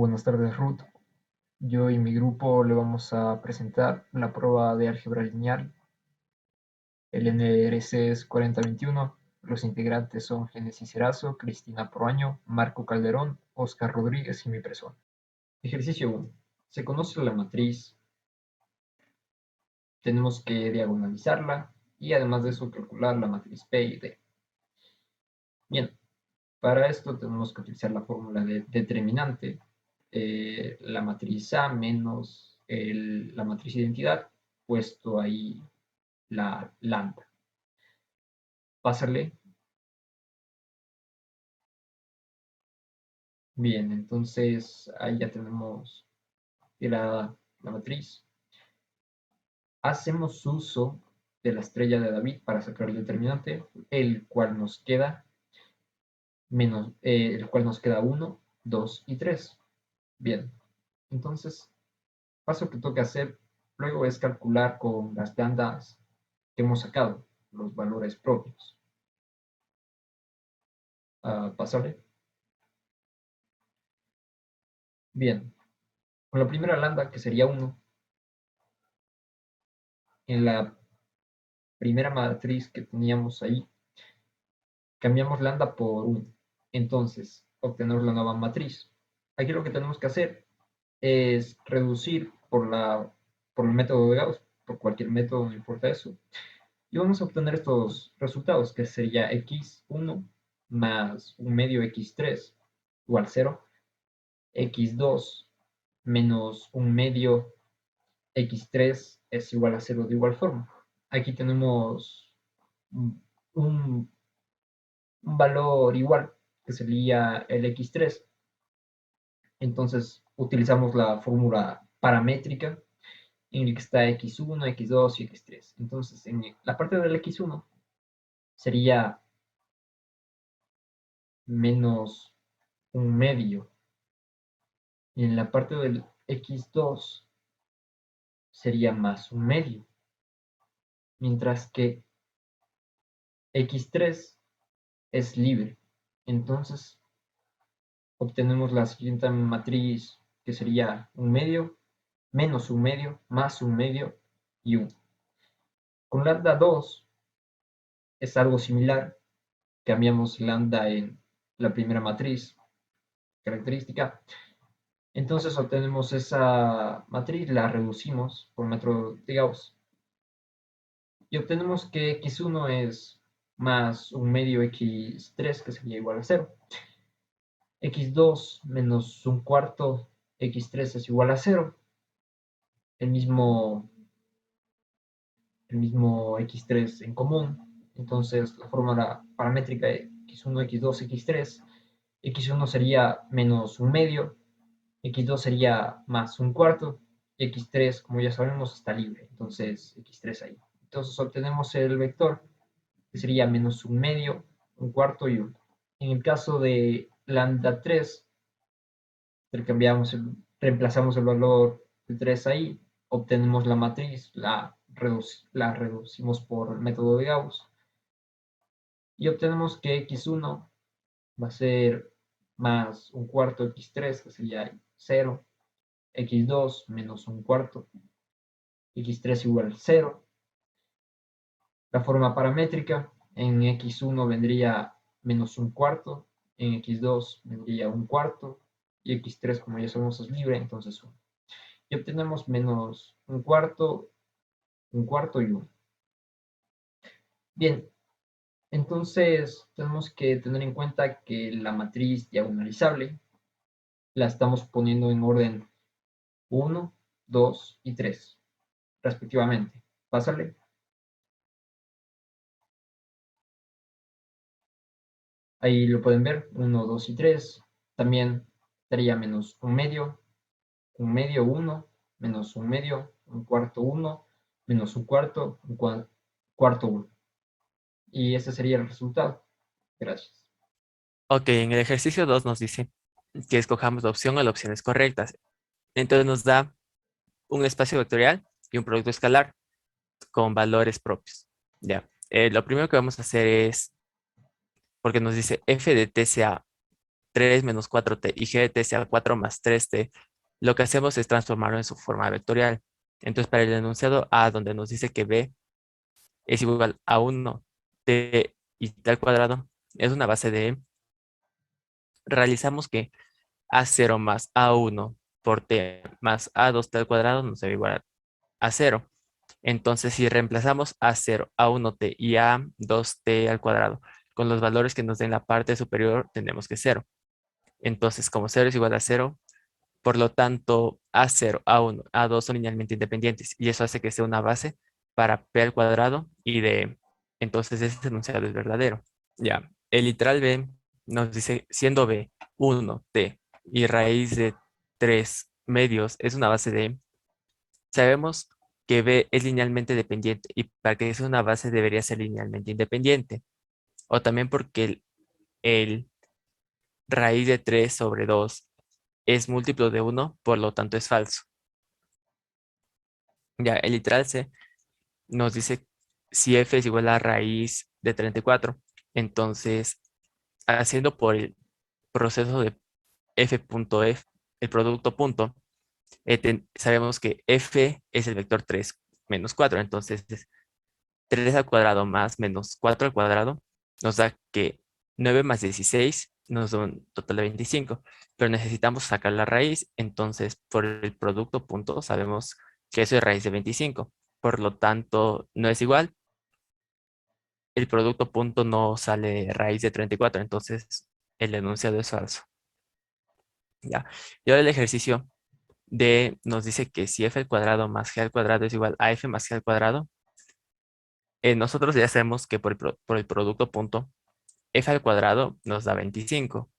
Buenas tardes, Ruth. Yo y mi grupo le vamos a presentar la prueba de álgebra lineal. El NRC es 4021. Los integrantes son Génesis Erazo, Cristina Proaño, Marco Calderón, Oscar Rodríguez y mi persona. Ejercicio 1. Se conoce la matriz. Tenemos que diagonalizarla y además de eso calcular la matriz P y D. Bien, para esto tenemos que utilizar la fórmula de determinante. La matriz A menos la matriz identidad, puesto ahí la lambda. Pásale. Bien, entonces ahí ya tenemos la matriz. Hacemos uso de la estrella de David para sacar el determinante, el cual nos queda 1, 2 y 3. Bien, entonces paso que toca hacer luego es calcular con las lambdas que hemos sacado los valores propios. Pasarle. Bien, con la primera lambda, que sería 1, en la primera matriz que teníamos ahí, cambiamos lambda por 1. Entonces, obtenemos la nueva matriz. Aquí lo que tenemos que hacer es reducir por el método de Gauss, por cualquier método, no importa eso. Y vamos a obtener estos resultados, que sería x1 más 1 medio x3 igual 0, x2 menos 1 medio x3 es igual a 0 de igual forma. Aquí tenemos un valor igual, que sería el x3. Entonces utilizamos la fórmula paramétrica en el que está x1, x2 y x3. Entonces en la parte del x1 sería menos 1 medio. Y en la parte del x2 sería más 1 medio. Mientras que x3 es libre. Entonces obtenemos la siguiente matriz, que sería 1 medio, menos 1 medio, más 1 medio y 1. Con lambda 2 es algo similar. Cambiamos lambda en la primera matriz característica. Entonces obtenemos esa matriz, la reducimos por método de Gauss. Y obtenemos que x1 es más 1 medio x3, que sería igual a 0. x2 menos 1 cuarto x3 es igual a 0. El mismo x3 en común. Entonces la fórmula paramétrica de x1, x2, x3. x1 sería menos 1 medio, x2 sería más 1 cuarto, y x3, como ya sabemos, está libre. Entonces x3 ahí. Entonces obtenemos el vector, que sería menos 1 medio, 1 cuarto y 1. En el caso de lambda 3, reemplazamos el valor de 3 ahí, obtenemos la matriz, la reducimos por el método de Gauss, y obtenemos que x1 va a ser más 1 cuarto x3, que sería 0, x2 menos 1 cuarto, x3 igual a 0. La forma paramétrica en x1 vendría menos 1 cuarto, en x2 vendría 1 cuarto, y x3, como ya sabemos, es libre, entonces 1. Y obtenemos menos 1 cuarto y 1. Bien, entonces tenemos que tener en cuenta que la matriz diagonalizable la estamos poniendo en orden 1, 2 y 3, respectivamente. Pásale. Ahí lo pueden ver, 1, 2 y 3. También estaría menos 1 medio, 1, menos 1 medio, 1 cuarto 1, menos 1 cuarto, 1 cuarto 1. Y ese sería el resultado. Gracias. Ok, en el ejercicio 2 nos dice que escojamos la opción o las opciones correctas. Entonces nos da un espacio vectorial y un producto escalar con valores propios. Ya. Lo primero que vamos a hacer es, porque nos dice f de t sea 3 menos 4t y g de t sea 4 más 3t, lo que hacemos es transformarlo en su forma vectorial. Entonces, para el enunciado A, donde nos dice que b es igual a 1t y t al cuadrado, es una base de E, realizamos que A0 más A1 por t más A2t al cuadrado nos debe igual a 0. Entonces, si reemplazamos A0, A1t y A2t al cuadrado con los valores que nos den la parte superior, tenemos que 0. Entonces, como 0 es igual a 0, por lo tanto, A0, A1, A2 son linealmente independientes y eso hace que sea una base para P al cuadrado y de entonces este enunciado es verdadero. Ya, el literal B nos dice, siendo B 1, T y raíz de 3 medios es una base de, sabemos que B es linealmente dependiente y para que sea una base debería ser linealmente independiente. O también porque el raíz de 3 sobre 2 es múltiplo de 1, por lo tanto es falso. Ya, el literal C nos dice si f es igual a raíz de 34. Entonces, haciendo por el proceso de f.f, el producto punto, sabemos que f es el vector 3 menos 4. Entonces, 3 al cuadrado más menos 4 al cuadrado nos da que 9 más 16 nos da un total de 25. Pero necesitamos sacar la raíz. Entonces, por el producto punto, sabemos que eso es raíz de 25. Por lo tanto, no es igual. El producto punto no sale raíz de 34. Entonces, el enunciado es falso. Ya. Y ahora el ejercicio de nos dice que si f al cuadrado más g al cuadrado es igual a f más g al cuadrado, nosotros ya sabemos que por el producto punto, f al cuadrado nos da 25.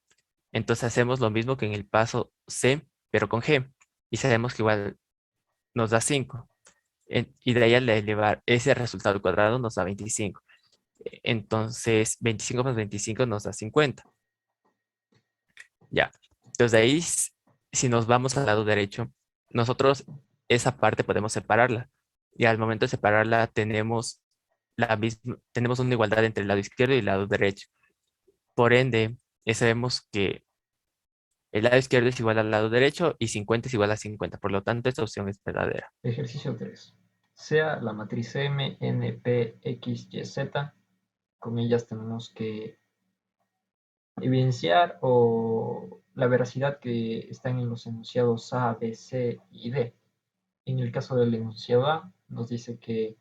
Entonces hacemos lo mismo que en el paso C, pero con g. Y sabemos que igual nos da 5. Y de ahí al elevar ese resultado al cuadrado nos da 25. Entonces 25 más 25 nos da 50. Ya. Entonces de ahí, si nos vamos al lado derecho, nosotros esa parte podemos separarla. Y al momento de separarla tenemos una igualdad entre el lado izquierdo y el lado derecho. Por ende, sabemos que el lado izquierdo es igual al lado derecho y 50 es igual a 50. Por lo tanto, esta opción es verdadera. Ejercicio 3. Sea la matriz M, N, P, X, Y, Z. Con ellas tenemos que evidenciar la veracidad que están en los enunciados A, B, C y D. En el caso del enunciado A, nos dice que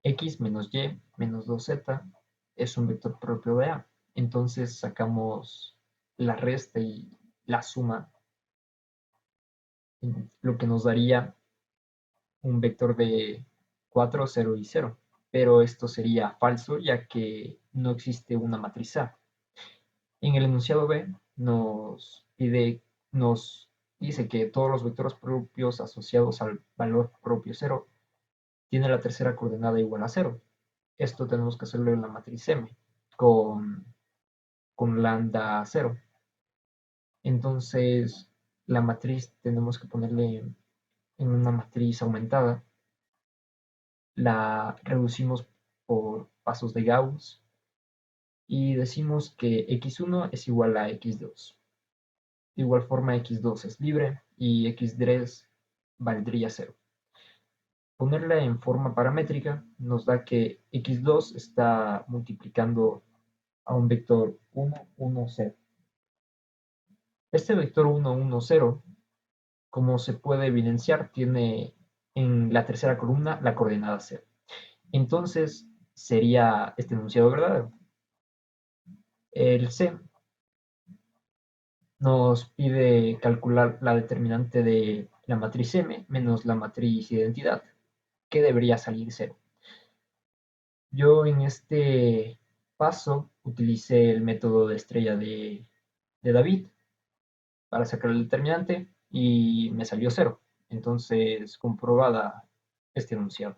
X menos Y menos 2Z es un vector propio de A. Entonces sacamos la resta y la suma, lo que nos daría un vector de 4, 0 y 0. Pero esto sería falso ya que no existe una matriz A. En el enunciado B nos dice que todos los vectores propios asociados al valor propio 0 tienen la tercera coordenada igual a 0. Esto tenemos que hacerlo en la matriz M con, con lambda 0. Entonces, la matriz tenemos que ponerle en una matriz aumentada. La reducimos por pasos de Gauss y decimos que x1 es igual a x2. De igual forma, x2 es libre y x3 valdría 0. Ponerla en forma paramétrica nos da que x2 está multiplicando a un vector 1, 1, 0. Este vector 1, 1, 0, como se puede evidenciar, tiene en la tercera columna la coordenada 0. Entonces, sería este enunciado verdadero. El C nos pide calcular la determinante de la matriz M menos la matriz identidad, que debería salir 0. Yo en este paso utilicé el método de estrella de David para sacar el determinante y me salió 0. Entonces, comprobada este enunciado.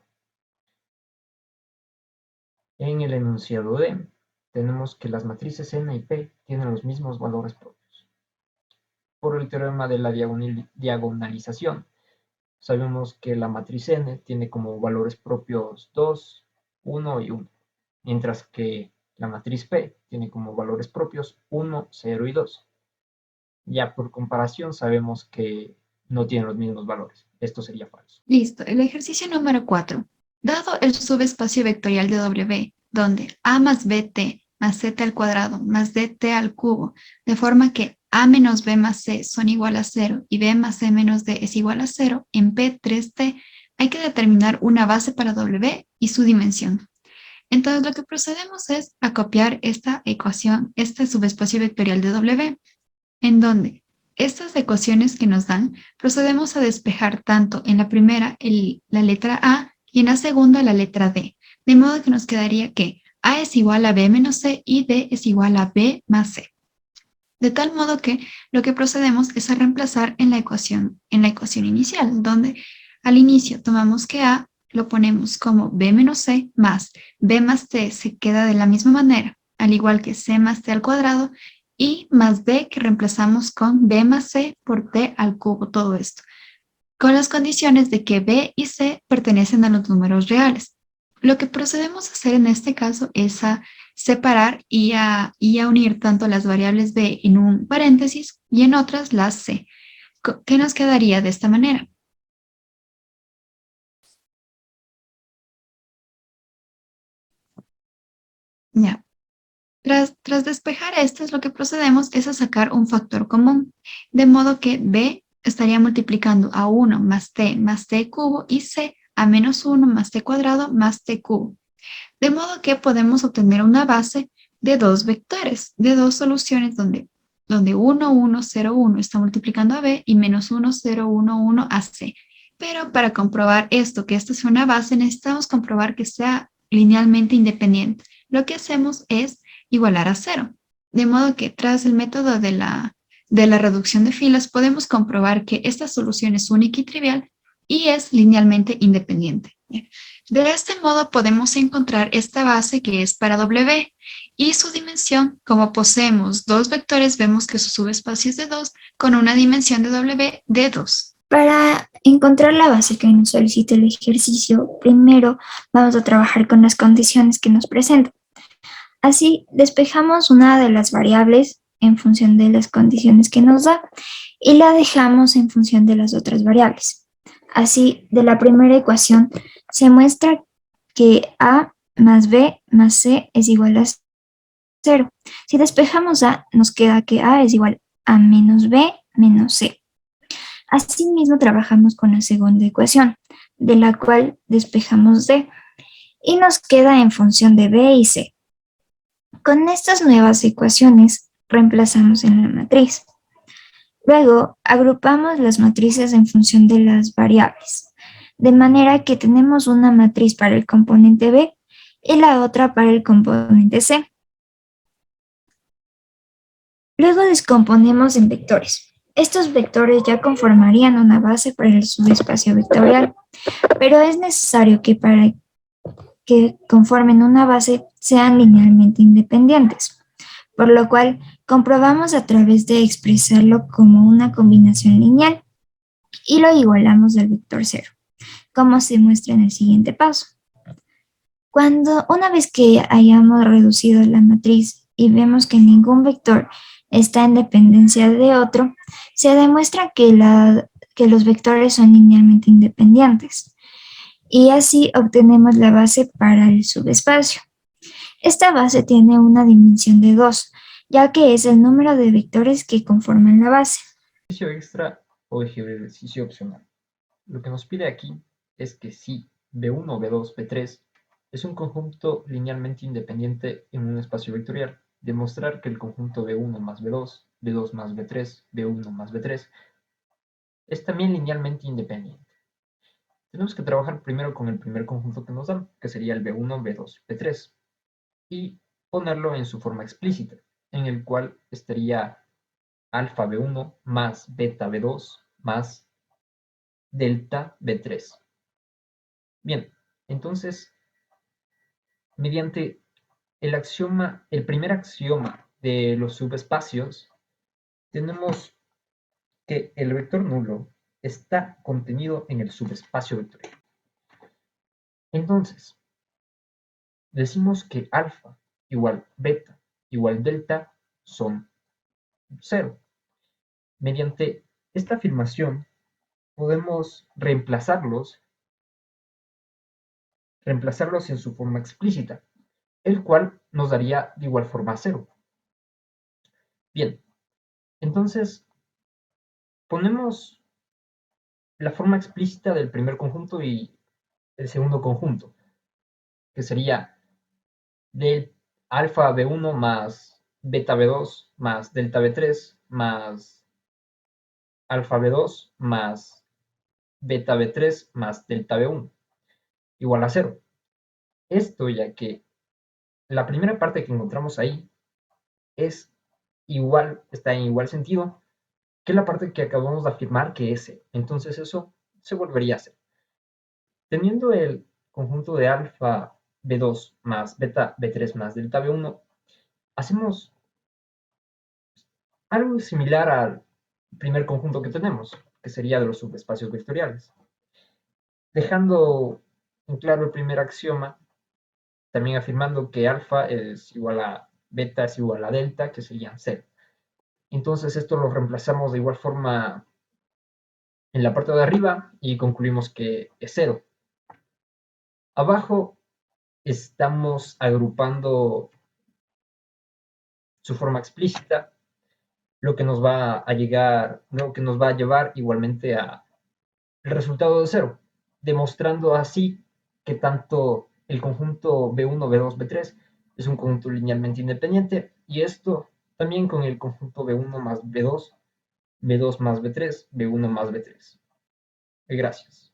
En el enunciado D, tenemos que las matrices N y P tienen los mismos valores propios. Por el teorema de la diagonalización, sabemos que la matriz N tiene como valores propios 2, 1 y 1, mientras que La matriz P tiene como valores propios 1, 0 y 2. Ya por comparación sabemos que no tienen los mismos valores. Esto sería falso. Listo, el ejercicio número 4. Dado el subespacio vectorial de W, donde A más BT más CT al cuadrado más DT al cubo, de forma que A menos B más C son igual a 0 y B más C menos D es igual a 0, en P3T hay que determinar una base para W y su dimensión. Entonces lo que procedemos es a copiar esta ecuación, este subespacio vectorial de W, en donde estas ecuaciones que nos dan, procedemos a despejar tanto en la primera la letra A y en la segunda la letra D, de modo que nos quedaría que A es igual a B menos C y D es igual a B más C. De tal modo que lo que procedemos es a reemplazar en la ecuación inicial, donde al inicio tomamos que A lo ponemos como B menos C más B más T se queda de la misma manera, al igual que C más T al cuadrado, y más D que reemplazamos con B más C por T al cubo, todo esto, con las condiciones de que B y C pertenecen a los números reales. Lo que procedemos a hacer en este caso es a separar y a unir tanto las variables B en un paréntesis y en otras las C. ¿Qué nos quedaría de esta manera? Ya. Tras despejar esto, lo que procedemos es a sacar un factor común, de modo que B estaría multiplicando a 1 más t cubo y C a menos 1 más t cuadrado más t cubo. De modo que podemos obtener una base de dos vectores, de dos soluciones donde 1, 1, 0, 1 está multiplicando a B y menos 1, 0, 1, 1 a C. Pero para comprobar esto, que esta sea una base, necesitamos comprobar que sea linealmente independiente. Lo que hacemos es igualar a 0. De modo que tras el método de la reducción de filas, podemos comprobar que esta solución es única y trivial y es linealmente independiente. De este modo podemos encontrar esta base que es para W y su dimensión. Como poseemos dos vectores, vemos que su subespacio es de 2 con una dimensión de W de 2. Para encontrar la base que nos solicita el ejercicio, primero vamos a trabajar con las condiciones que nos presentan. Así, despejamos una de las variables en función de las condiciones que nos da y la dejamos en función de las otras variables. Así, de la primera ecuación se muestra que A más B más C es igual a 0. Si despejamos A, nos queda que A es igual a menos B menos C. Asimismo, trabajamos con la segunda ecuación, de la cual despejamos D, y nos queda en función de B y C. Con estas nuevas ecuaciones, reemplazamos en la matriz. Luego, agrupamos las matrices en función de las variables, de manera que tenemos una matriz para el componente B y la otra para el componente C. Luego descomponemos en vectores. Estos vectores ya conformarían una base para el subespacio vectorial, pero es necesario que para que conformen una base sean linealmente independientes, por lo cual comprobamos a través de expresarlo como una combinación lineal y lo igualamos al vector 0, como se muestra en el siguiente paso. Una vez que hayamos reducido la matriz y vemos que ningún vector está en dependencia de otro, se demuestra que los vectores son linealmente independientes. Y así obtenemos la base para el subespacio. Esta base tiene una dimensión de 2, ya que es el número de vectores que conforman la base. Ejercicio extra o ejercicio opcional. Lo que nos pide aquí es que si B1, B2, B3 es un conjunto linealmente independiente en un espacio vectorial, demostrar que el conjunto B1 más B2, B2 más B3, B1 más B3 es también linealmente independiente. Tenemos que trabajar primero con el primer conjunto que nos dan, que sería el B1, B2, B3, y ponerlo en su forma explícita, en el cual estaría alfa B1 más beta B2 más delta B3. Bien, entonces, mediante el primer axioma de los subespacios, tenemos que el vector nulo está contenido en el subespacio vectorial. Entonces, decimos que alfa igual beta igual delta son 0. Mediante esta afirmación podemos reemplazarlos en su forma explícita, el cual nos daría de igual forma 0. Bien, entonces ponemos la forma explícita del primer conjunto y el segundo conjunto, que sería del alfa B1 más beta B2 más delta B3 más alfa B2 más beta B3 más delta B1 igual a 0. Esto ya que la primera parte que encontramos ahí es igual, está en igual sentido que la parte que acabamos de afirmar que es 0. Entonces eso se volvería a 0. Teniendo el conjunto de alfa B2 más beta B3 más delta B1, hacemos algo similar al primer conjunto que tenemos, que sería de los subespacios vectoriales. Dejando en claro el primer axioma, también afirmando que alfa es igual a beta es igual a delta, que serían 0. Entonces esto lo reemplazamos de igual forma en la parte de arriba y concluimos que es 0. Abajo estamos agrupando su forma explícita, lo que nos va a llevar igualmente a el resultado de 0, demostrando así que tanto el conjunto B1, B2, B3 es un conjunto linealmente independiente, y esto también con el conjunto B1 más B2, B2 más B3, B1 más B3. Gracias.